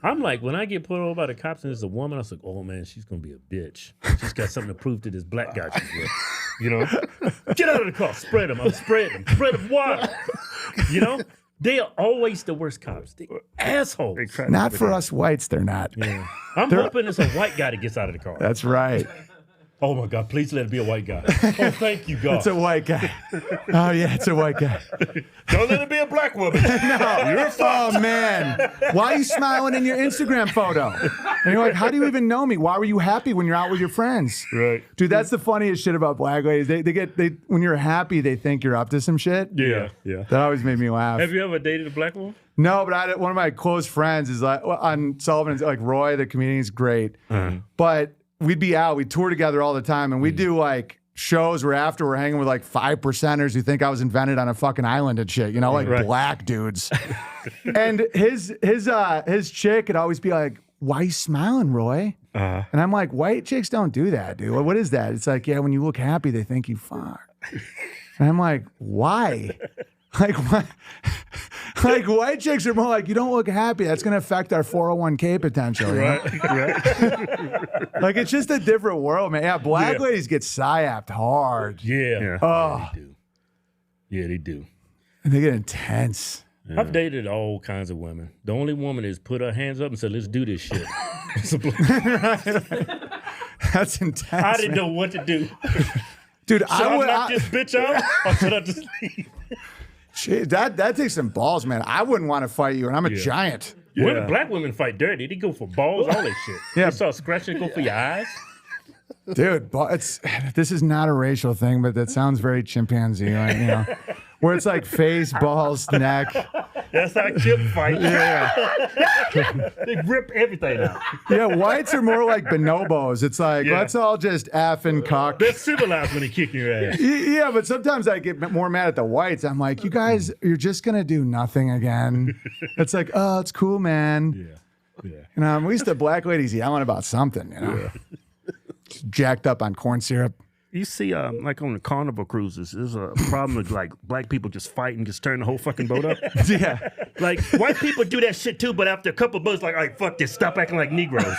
I'm like, when I get pulled over by the cops and it's a woman, I was like, oh man, she's gonna be a bitch. She's got something to prove to this black guy she's with. You know, get out of the car, spread them. I'm spreading them, spread them wide. You know, they are always the worst cops. They assholes. Not for us whites, they're not. Yeah. I'm hoping it's a white guy that gets out of the car. That's right. Oh my God, please let it be a white guy. Oh, thank you, God. It's a white guy. Oh, yeah, it's a white guy. Don't let it be a black woman. No. You're Oh, man. Why are you smiling in your Instagram photo? And you're like, how do you even know me? Why were you happy when you're out with your friends? Right. Dude, that's the funniest shit about black ladies. They when you're happy, they think you're up to some shit. Yeah. That always made me laugh. Have you ever dated a black woman? No, but one of my close friends is like, on Sullivan's, like Roy, the comedian, is great. But we'd be out, we'd tour together all the time, and we'd do like shows where after we're hanging with like 5%ers who think I was invented on a fucking island and shit, you know, like black dudes. And his chick would always be like, why are you smiling, Roy? And I'm like, white chicks don't do that, dude. What is that? It's like, yeah, when you look happy, they think you fuck. And I'm like, why? Like, what? Like, white chicks are more like, you don't look happy. That's going to affect our 401k potential. Right. Like, it's just a different world, man. Yeah, black ladies get psyoped hard. Yeah. Oh. They do. Yeah, they do. And they get intense. Yeah. I've dated all kinds of women. The only woman is put her hands up and said, let's do this shit. That's intense. I didn't know what to do. Dude, should I knock this bitch out or should I just leave? Shit, that takes some balls, man. I wouldn't want to fight you, and I'm a giant. Women, black women fight dirty. They go for balls, all that shit. Yeah. You saw scratching go for your eyes. Dude, this is not a racial thing, but that sounds very chimpanzee, like, you know, where it's like face, balls, neck. That's how chip fight. Yeah. They rip everything out. Yeah, whites are more like bonobos. It's like, let's all just F and cock. They're civilized when they kick your ass. Yeah, but sometimes I get more mad at the whites. I'm like, you guys, you're just going to do nothing again. It's like, oh, it's cool, man. Yeah. You know, at least the black lady's yelling about something, you know. Jacked up on corn syrup. You see, like on the Carnival cruises, there's a problem with like black people just fighting, just turn the whole fucking boat up. Yeah. Like white people do that shit too, but after a couple of boats, like, all right, fuck this, stop acting like Negroes.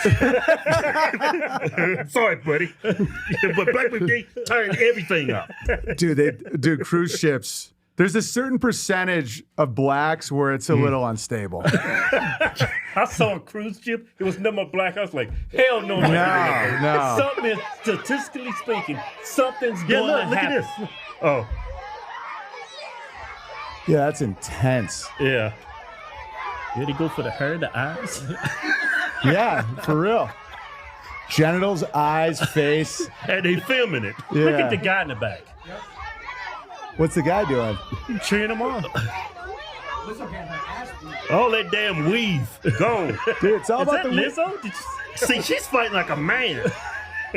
Sorry, buddy. But black people, they turn everything up. Dude, cruise ships. There's a certain percentage of blacks where it's a little unstable. I saw a cruise ship. It was number black. I was like, hell no. No. Something is, statistically speaking, something's going to happen. Look at this. Oh. Yeah, that's intense. Yeah. Did he go for the hair, the eyes? Yeah, for real. Genitals, eyes, face. And they filming it. Yeah. Look at the guy in the back. What's the guy doing? He's cheering him on. All that damn weave. Go. Dude, it's all Is about that the Lizzo? Did you see, she's fighting like a man.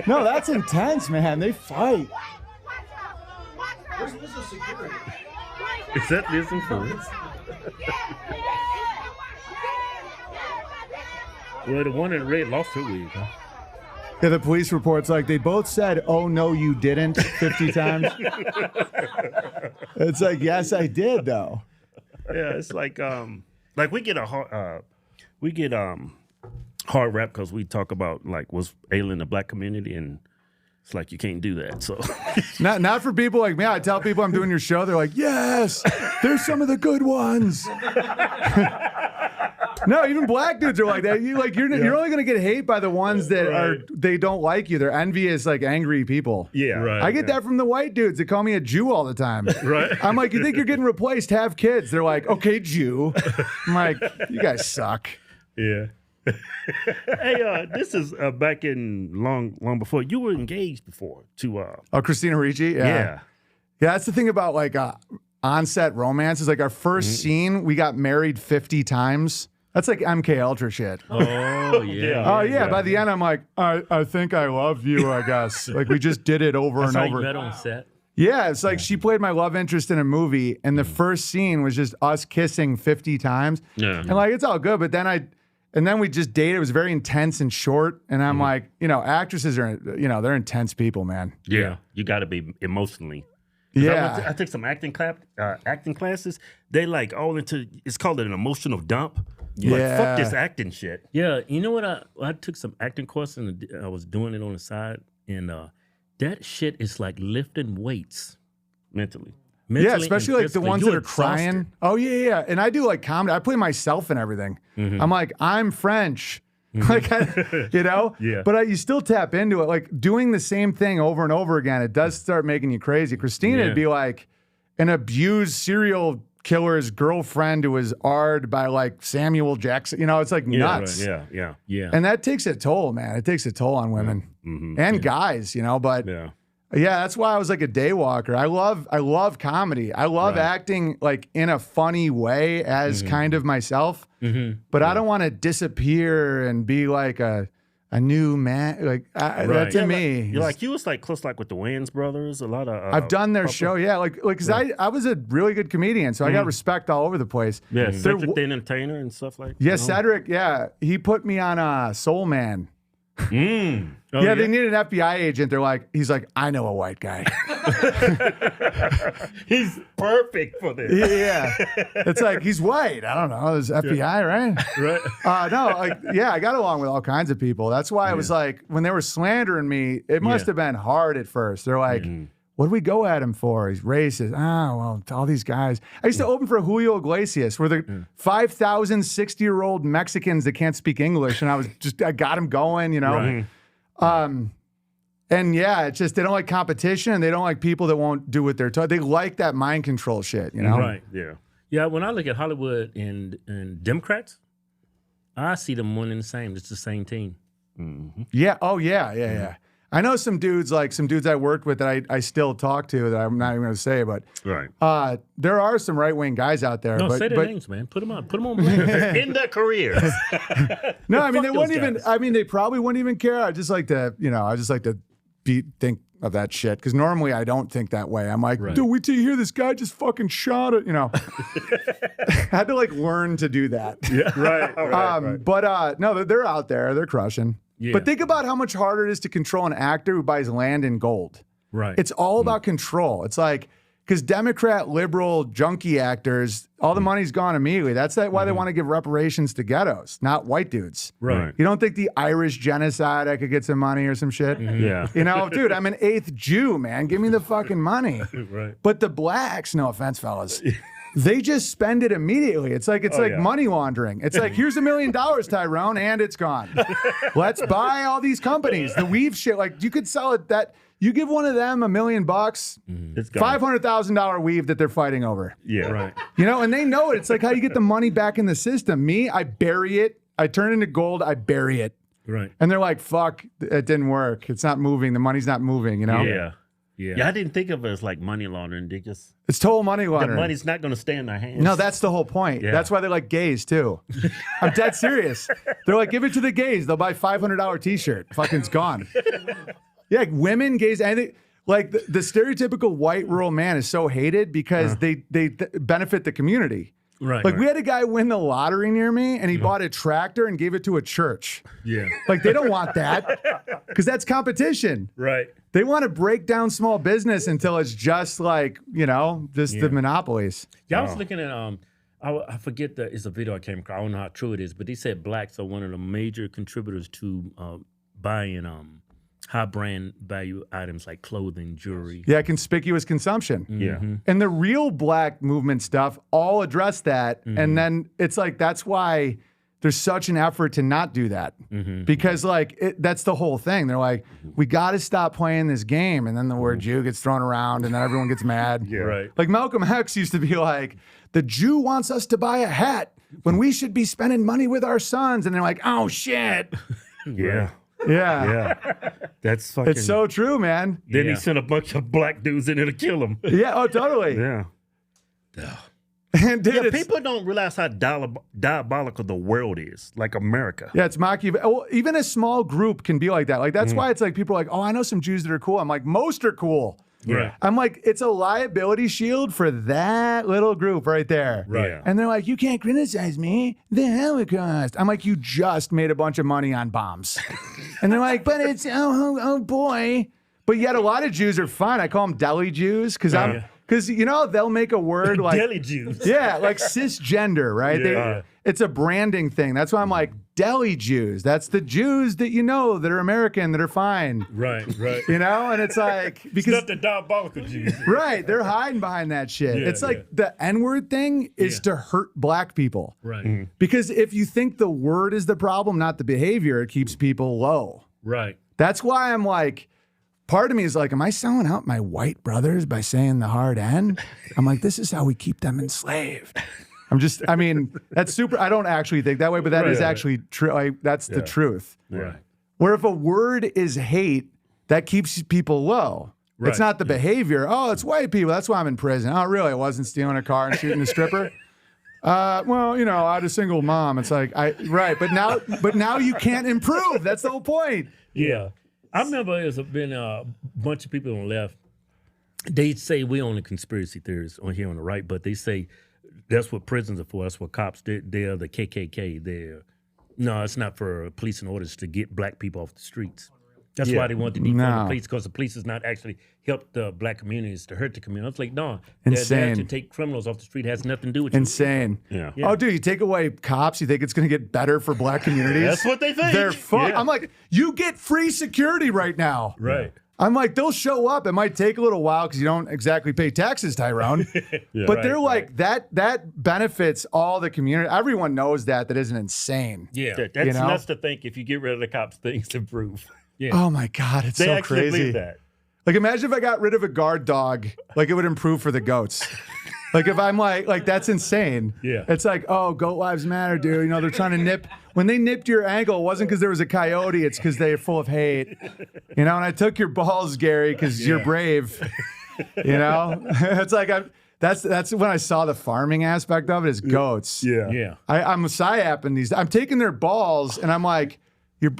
No, that's intense, man. They fight. Where's Lizzo security? Is that Lizzo for real? Well, the one in red lost her weave, huh? Yeah, the police report's like they both said, "Oh no, you didn't," 50 times. It's like, yes, I did, though. Yeah, it's like we get hard rap because we talk about like what's ailing the black community, and it's like you can't do that. So Not for people like me. I tell people I'm doing your show, they're like, yes, there's some of the good ones. No, even black dudes are like that. You're only gonna get hate by the ones that they don't like you. They're envious, like angry people. yeah, right. I get that from the white dudes that call me a Jew all the time. Right. I'm like, you think you're getting replaced? Have kids. They're like, okay, Jew. I'm like, you guys suck. Yeah. Hey, this is back in long before you were engaged before to. Oh, Christina Ricci. Yeah, that's the thing about like on-set romances. Like our first scene, we got married 50 times. That's like MK Ultra shit. Oh yeah. Oh yeah. By the end, I'm like, I think I love you. I guess like we just did it over That's and how over. you met on set. Yeah, it's like she played my love interest in a movie, and the first scene was just us kissing 50 times. Yeah. And like it's all good, but then we just dated. It was very intense and short, and I'm like, actresses are, they're intense people, man. Yeah. You got to be emotionally. Yeah. I took some acting classes. They like all into. It's called an emotional dump. Like, Yeah. fuck this acting shit. Yeah, you know what? I took some acting courses and I was doing it on the side, and that shit is like lifting weights. Mentally. Yeah, especially like the physically. ones You're that are exhausted. crying. Oh yeah. And I do like comedy. I play myself and everything. I'm like, I'm French. Like, you know? Yeah. But you still tap into it. Like doing the same thing over and over again, it does start making you crazy. Christina Yeah. would be like an abused serial killer's girlfriend who was a'd by like Samuel Jackson. You know, it's like nuts. Yeah. Yeah. And that takes a toll, man. It takes a toll on women and guys, you know, but yeah, that's why I was like a day walker. I love comedy. I love acting like in a funny way as kind of myself. But I don't want to disappear and be like a new man. Like that to me. You're like, you was like close like with the Wayans brothers. A lot of I've done their show, like because I was a really good comedian, so I got respect all over the place. Yeah, Cedric the Entertainer and stuff like that. Yeah, Cedric, he put me on Soul Man. Oh, They need an FBI agent. He's like, I know a white guy. He's perfect for this. Yeah. It's like, he's white. I don't know. There's FBI, right? Right. No, I got along with all kinds of people. That's why it was like, when they were slandering me, it must have been hard at first. They're like, what do we go at him for? He's racist. Well, all these guys. I used to open for Julio Iglesias, where the 5,000 60-year-old Mexicans that can't speak English, and I got him going, you know? Right. And yeah, it's just they don't like competition, and they don't like people that won't do what they're told. They like that mind control shit, you know? Right. Yeah. Yeah, when I look at Hollywood and Democrats, I see them one and the same. It's the same team. Yeah. Oh, yeah. I know some dudes I worked with that I still talk to that I'm not even going to say, but there are some right-wing guys out there. No, but, say their names, man. Put them on blast. In their careers. No, I mean, they Fuck wouldn't those even, guys. I mean, they probably wouldn't even care. I just like to think of that shit. Because normally I don't think that way. I'm like, dude, wait till you hear this guy just fucking shot it, you know. I had to like learn to do that. Yeah. Right. But no, they're out there. They're crushing. Yeah. But think about how much harder it is to control an actor who buys land in gold. Right. It's all about control. It's like, because Democrat, liberal, junkie actors, all the money's gone immediately. That's why they want to give reparations to ghettos, not white dudes. Right. You don't think the Irish genocide I could get some money or some shit? Yeah. You know, dude, I'm an 8th Jew, man. Give me the fucking money. Right. But the blacks, no offense, fellas, they just spend it immediately. It's like money laundering. It's like, here's $1 million, Tyrone, and it's gone. Let's buy all these companies. The weave shit, like you could sell it that you give one of them $1 million, It's gone. $500,000 weave that they're fighting over. Yeah. Right. You know, and they know it. It's like how you get the money back in the system. Me, I bury it. I turn it into gold. I bury it. Right. And they're like, fuck, it didn't work. It's not moving. The money's not moving, you know? Yeah. Yeah. Yeah, I didn't think of it as like money laundering. They just It's total money the laundering. money's not going to stay in their hands. No, that's the whole point. Yeah. That's why they're like gays too. I'm dead serious. They're like, give it to the gays. They'll buy $500 t-shirt. Fucking's gone. Yeah, women, gays, anything. Like the stereotypical white rural man is so hated because they benefit the community. Right. Like we had a guy win the lottery near me and he bought a tractor and gave it to a church. Yeah. Like they don't want that because that's competition. Right. They want to break down small business until it's just like, you know, just the monopolies. Yeah, I was looking at I forget it's a video I came across. I don't know how true it is, but he said blacks are one of the major contributors to buying high brand value items like clothing, jewelry. Yeah, conspicuous consumption. Yeah. And the real black movement stuff all address that. And then it's like, that's why there's such an effort to not do that. Because like, that's the whole thing. They're like, we got to stop playing this game. And then the word Jew gets thrown around and then everyone gets mad. Yeah. Right. Like Malcolm X used to be like, the Jew wants us to buy a hat when we should be spending money with our sons. And they're like, oh shit. Yeah. Yeah. Yeah. That's fucking. It's so true, man. Then Yeah. he sent a bunch of black dudes in there to kill him. Yeah. Oh, totally. Yeah. And dude, Yeah, it's, people don't realize how diabolical the world is, like America. yeah, it's Machiavelli. Well, even a small group can be like that. Like that's why it's like people are like, oh, I know some Jews that are cool. I'm like, most are cool. Right. I'm like, it's a liability shield for that little group right there. Right. Yeah. And they're like, you can't criticize me. The Holocaust. I'm like, you just made a bunch of money on bombs. And they're like, but it's, oh boy. But yet a lot of Jews are fine. I call them deli Jews because Because, they'll make a word like Deli Jews. Yeah, like cisgender, right? Yeah. It's a branding thing. That's why I'm like, deli Jews. That's the Jews that that are American, that are fine. Right. And it's like, It's because, not the diabolical Jews. right, they're hiding behind that shit. Yeah, It's like the N-word thing is to hurt black people. Right. Because if you think the word is the problem, not the behavior, it keeps people low. Right. That's why I'm like, part of me is like, am I selling out my white brothers by saying the hard N? I'm like, this is how we keep them enslaved. That's super. I don't actually think that way, but that is actually true. That's the truth. Right. Where if a word is hate, that keeps people low. Right. It's not the behavior. Oh, it's white people. That's why I'm in prison. Oh, really? I wasn't stealing a car and shooting a stripper. Well, I had a single mom. It's like, right. But now you can't improve. That's the whole point. Yeah. I remember there's been a bunch of people on the left. They say we on the conspiracy theories on here on the right, but they say that's what prisons are for. That's what cops, they're the KKK. No, it's not for police and orders to get black people off the streets. That's why they want to defund the police, because the police has not actually helped the black communities to hurt the community. I was like, no, insane. to take criminals off the street has nothing to do with you. Insane. Yeah. Oh, dude, you take away cops, you think it's going to get better for black communities? That's what they think. They're fucked. Yeah. I'm like, you get free security right now. Right. I'm like, they'll show up. It might take a little while because you don't exactly pay taxes, Tyrone. But they're like, that benefits all the community. Everyone knows that isn't insane. Yeah. That's nuts to think if you get rid of the cops, things improve. Yeah. Oh my God, it's They so actually crazy. believe that. Like, imagine if I got rid of a guard dog, like it would improve for the goats. Like if I'm like that's insane. Yeah. It's like, oh, goat lives matter, dude. They're trying to nip. When they nipped your ankle, it wasn't because there was a coyote. It's because they're full of hate. And I took your balls, Gary, because you're brave. It's like that's when I saw the farming aspect of it is goats. Yeah. I'm psyapping these. I'm taking their balls, and I'm like,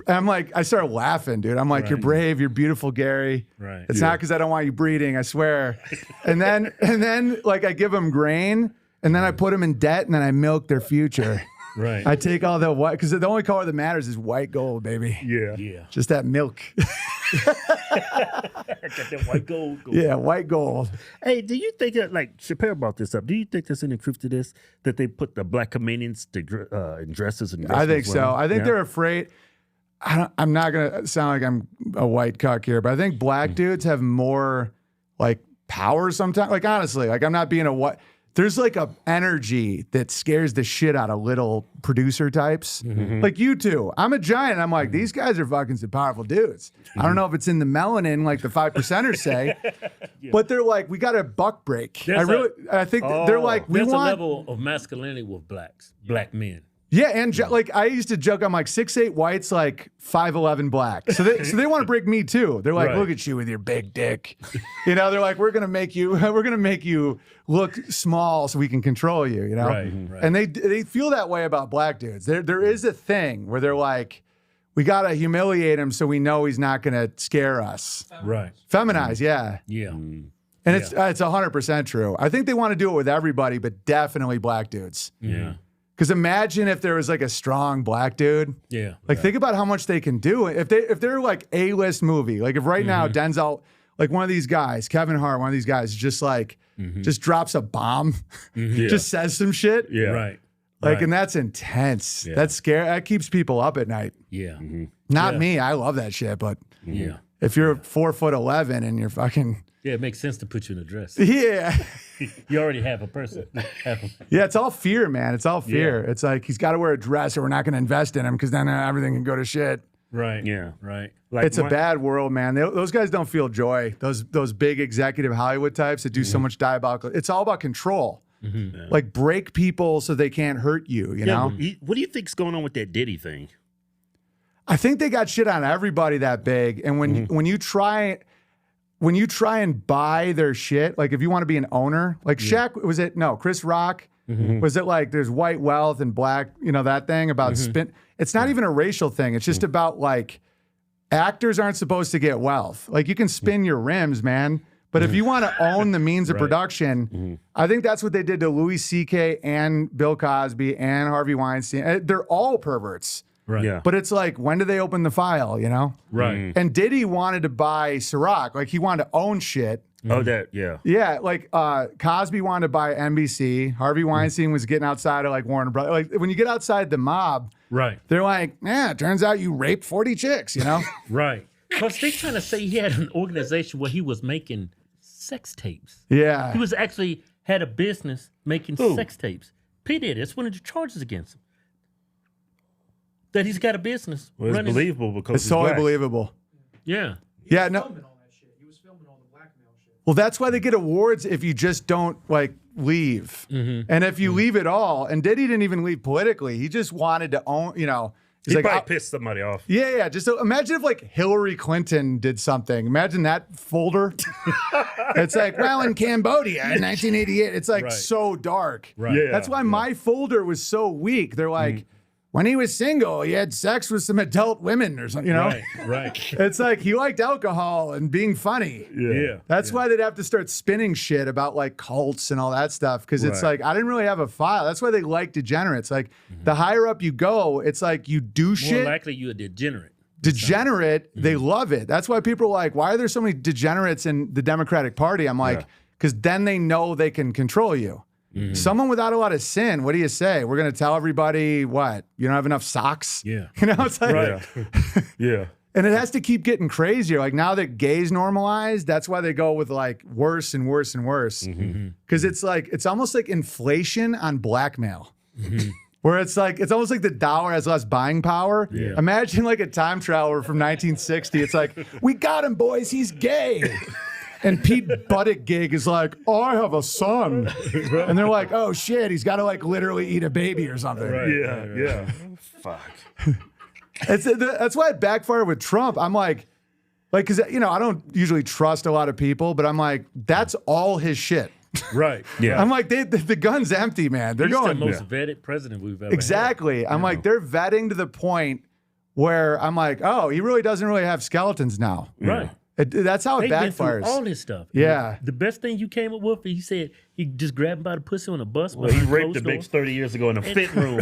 I started laughing, dude. I'm like, you're brave, you're beautiful, Gary. Right. It's not because I don't want you breeding, I swear. and then like I give them grain, and then I put them in debt, and then I milk their future. Right. I take all the white, because the only color that matters is white gold, baby. Yeah. Yeah. Just that milk. Got that white gold. Yeah, white gold. Hey, do you think that, like Chappelle brought this up, do you think there's any truth to this, that they put the black comedians to in dresses and I think so. I think they're afraid. I'm not going to sound like I'm a white cuck here, but I think black dudes have more like power sometimes. Like, honestly, like I'm not being a white. There's like a energy that scares the shit out of little producer types. Like you two. I'm a giant. I'm like, these guys are fucking some powerful dudes. I don't know if it's in the melanin like the 5%ers say, but they're like, we got a buck break. I think they're like, we There's want a level of masculinity with black men. Yeah, and like I used to joke, I'm like 6'8" whites, like 5'11" black. So they want to break me too. They're like, look at you with your big dick. They're like, we're gonna make you look small so we can control you. Right. And they feel that way about black dudes. There is a thing where they're like, we gotta humiliate him so we know he's not gonna scare us. Right. Feminize, yeah. Yeah. And it's 100% true. I think they want to do it with everybody, but definitely black dudes. Yeah. Because imagine if there was like a strong black dude. Yeah. Like think about how much they can do. If they're like A-list movie, like if right now Denzel, like one of these guys, Kevin Hart, one of these guys, just like just drops a bomb, just says some shit. Yeah. Right. Like, and that's intense. Yeah. That's scary. That keeps people up at night. Yeah. Not me. I love that shit. But Yeah. if you're 4'11" and you're fucking Yeah, it makes sense to put you in a dress. yeah. You already have a person. Yeah, it's all fear, man. It's all fear. It's like he's got to wear a dress or we're not going to invest in him because then everything can go to shit. Right. Yeah. Right. Like It's a bad world, man. Those guys don't feel joy. Those big executive Hollywood types that do so much diabolical. It's all about control. Like break people so they can't hurt you. You know. What do you think's going on with that Diddy thing? I think they got shit on everybody that big, and when you try and buy their shit, like if you want to be an owner, like Shaq, was it? No, Chris Rock. Was it like there's white wealth and black, that thing about spin? It's not even a racial thing. It's just about like actors aren't supposed to get wealth. Like you can spin your rims, man. But if you want to own the means of production, I think that's what they did to Louis C.K. and Bill Cosby and Harvey Weinstein. They're all perverts. Right. Yeah. But it's like, when do they open the file, you know? Right. And Diddy wanted to buy Ciroc. Like, he wanted to own shit. Oh, that, yeah. Yeah, like Cosby wanted to buy NBC. Harvey Weinstein was getting outside of like Warner Brothers. Like, when you get outside the mob, Right. they're like, yeah, it turns out you raped 40 chicks, you know? Right. Because they trying to say he had an organization where he was making sex tapes. Yeah. He was actually had a business making sex tapes. P. Diddy, that's one of the charges against him. That he's got a business. Well, it's running. believable because It's he's totally black. believable. Yeah. Yeah, no. Filming all that shit. He was filming all the blackmail shit. Well, that's why they get awards if you just don't like leave. And if you leave at all, and Diddy didn't even leave politically, he just wanted to own, you know. He's He like, probably pissed somebody off. yeah. Just imagine if like Hillary Clinton did something. Imagine that folder. It's like, well, in Cambodia in 1988. It's like Right. so dark. Right. Yeah. That's why my folder was so weak. They're like, when he was single, he had sex with some adult women or something, you know? Right. Right. It's like he liked alcohol and being funny. Yeah. That's why they'd have to start spinning shit about like cults and all that stuff. Cause it's Right. like, I didn't really have a file. That's why they like degenerates. Like the higher up you go, it's like you do More shit. likely you're a degenerate. Degenerate, they love it. That's why people are like, why are there so many degenerates in the Democratic Party? I'm like, because then they know they can control you. Someone without a lot of sin, what do you say? We're going to tell everybody what? You don't have enough socks? Yeah. You know, it's like, Right. Yeah. and it has to keep getting crazier. Like now that gays normalized, that's why they go with like worse and worse and worse. Because it's like, it's almost like inflation on blackmail. Where it's like, it's almost like the dollar has less buying power. Yeah. Imagine like a time traveler from 1960. It's like, we got him, boys. He's gay. And Pete Buttigieg is like, oh, I have a son. And they're like, oh shit, he's got to like literally eat a baby or something. Right. Yeah. Yeah. Fuck. That's why it backfired with Trump. I'm like, because, you know, I don't usually trust a lot of people, but I'm like, that's all his shit. Right. Yeah. I'm like, the gun's empty, man. They're He's going. the most vetted president we've ever Exactly. I'm like, they're vetting to the point where I'm like, oh, he really doesn't really have skeletons now. had. Right. That's how it They've been through backfires. all this stuff. Yeah. The best thing you came up with, he said he just grabbed him by the pussy on a bus. Well, he raped the bitch 30 years ago in a fit room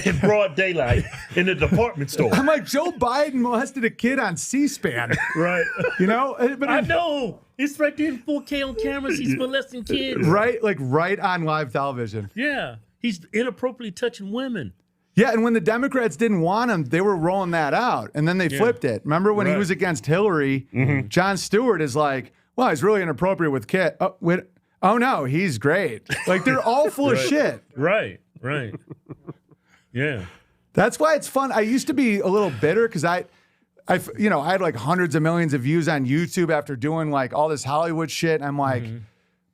in broad daylight in the department store. I'm like, Joe Biden molested a kid on C-SPAN. Right. You know? But I know. It's right there in 4K on cameras. He's molesting kids. Right, like right on live television. Yeah. He's inappropriately touching women. Yeah, and when the Democrats didn't want him, they were rolling that out, and then they flipped it. Remember when he Right. was against Hillary? Jon Stewart is like, well, he's really inappropriate with Kit. Oh no, he's great. Like they're all full of shit. Right. Right. Yeah. That's why it's fun. I used to be a little bitter because I had like hundreds of millions of views on YouTube after doing like all this Hollywood shit. I'm like,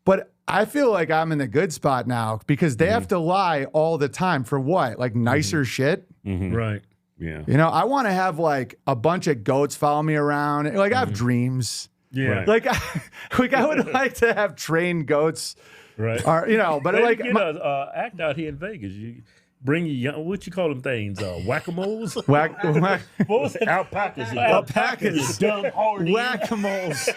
but I feel like I'm in the good spot now because they have to lie all the time for what? Like nicer shit. Right. Yeah. You know, I want to have like a bunch of goats follow me around. Like I have dreams. Yeah. Right. Like, I would like to have trained goats. Right. Or, you know, but Maybe like get a act out here in Vegas. You bring your young, what you call them things? Whack-a-moles? whack, What was it? Alpacas. alpacas, Dumb hardy. whack-a-moles.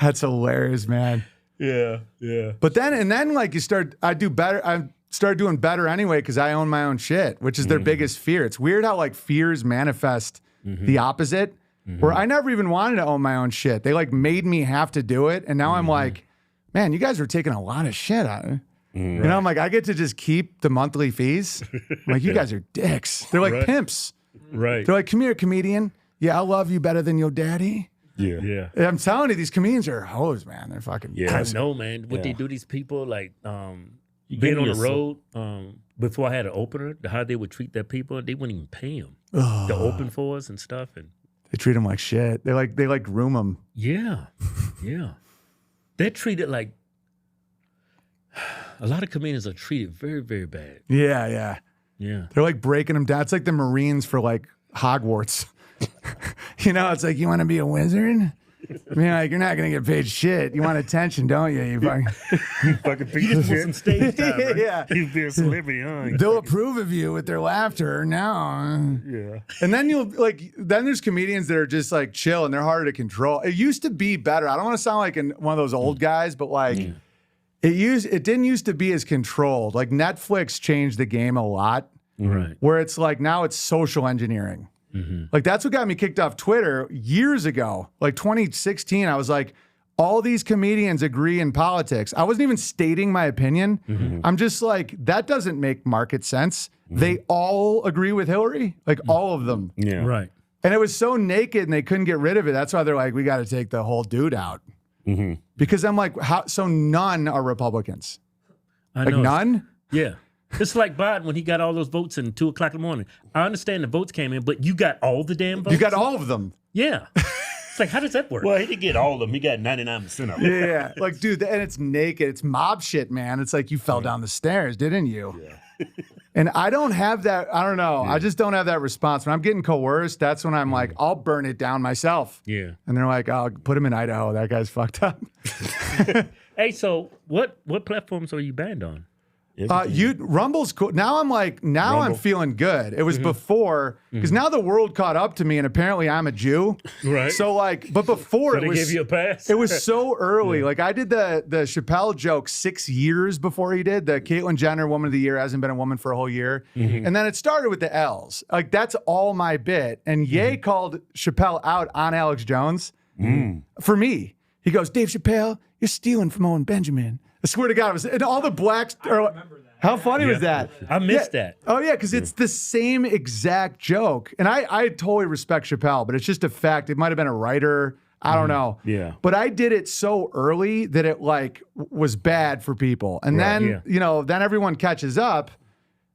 That's hilarious, man. Yeah. Yeah. But then like I started doing better anyway because I own my own shit, which is their biggest fear. It's weird how like fears manifest the opposite. Where I never even wanted to own my own shit. They like made me have to do it, and now I'm like, man, you guys are taking a lot of shit out of it. You know, I'm like, I get to just keep the monthly fees. I'm like, you guys are dicks. They're like Right. pimps. Right. They're like, come here, comedian. Yeah, I love you better than your daddy. Yeah. Yeah. And I'm telling you, these comedians are hoes, man. They're fucking Yeah. I know, man. What they do, these people, like, You being get on in the your road, before I had an opener, how they would treat their people, they wouldn't even pay them to open for us and stuff. And They treat them like shit. They like groom them. yeah, yeah. They're treated like, a lot of comedians are treated very, very bad. Yeah, yeah. Yeah. They're like breaking them down. It's like the Marines for like Hogwarts. You know, it's like, you want to be a wizard? I mean, like, you're not going to get paid shit. You want attention, don't you? You fucking... Fucking piece of Some shit. stage time, right? Yeah. You be a celebrity, huh? They'll approve of you with their laughter now. Yeah. And then then there's comedians that are just like chill and they're harder to control. It used to be better. I don't want to sound like one of those old guys, but like it didn't used to be as controlled. Like Netflix changed the game a lot. Right. where it's like now it's social engineering. Like that's what got me kicked off Twitter years ago. Like 2016, I was like, all these comedians agree in politics. I wasn't even stating my opinion. I'm just like, that doesn't make market sense. They all agree with Hillary, like all of them. Yeah. Right. And it was so naked and they couldn't get rid of it. That's why they're like, we got to take the whole dude out. Because I'm like, how? So none are Republicans. I Like know. none? Yeah. It's like Biden when he got all those votes in 2 o'clock in the morning. I understand the votes came in, but you got all the damn votes? You got all of them. Yeah. It's like, how does that work? Well, he didn't get all of them. He got 99% of them. Yeah. Like, dude, and it's naked. It's mob shit, man. It's like you fell down the stairs, didn't you? Yeah. And I don't have that. I don't know. I just don't have that response. When I'm getting coerced, that's when I'm like, I'll burn it down myself. Yeah. And they're like, oh, put him in Idaho. That guy's fucked up. Hey, so what platforms are you banned on? Rumble's cool. Now I'm like, now I'm feeling good. It was before, because now the world caught up to me and apparently I'm a Jew. Right. So like, but before So it they was, gave you a pass? it was so early. Like I did the Chappelle joke 6 years before he did. The Caitlyn Jenner Woman of the Year hasn't been a woman for a whole year. And then it started with the L's. Like that's all my bit. And Ye called Chappelle out on Alex Jones for me. He goes, Dave Chappelle, you're stealing from Owen Benjamin. I swear to God, it was, and all the blacks are. How funny was that? I missed that. Oh yeah, because it's the same exact joke, and I totally respect Chappelle, but it's just a fact. It might have been a writer. I don't know. Yeah. But I did it so early that it like was bad for people, and then then everyone catches up.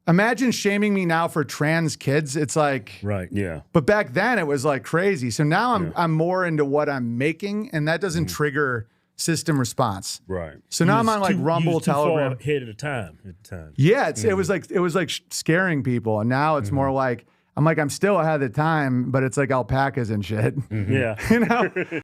Imagine shaming me now for trans kids. It's like Right. Yeah. But back then it was like crazy. So now I'm more into what I'm making, and that doesn't trigger system response. Right. So now I'm on like Rumble, Telegram. Ahead of the time. Yeah, it was like scaring people, and now it's more like I'm still ahead of the time, but it's like alpacas and shit. Yeah. You know.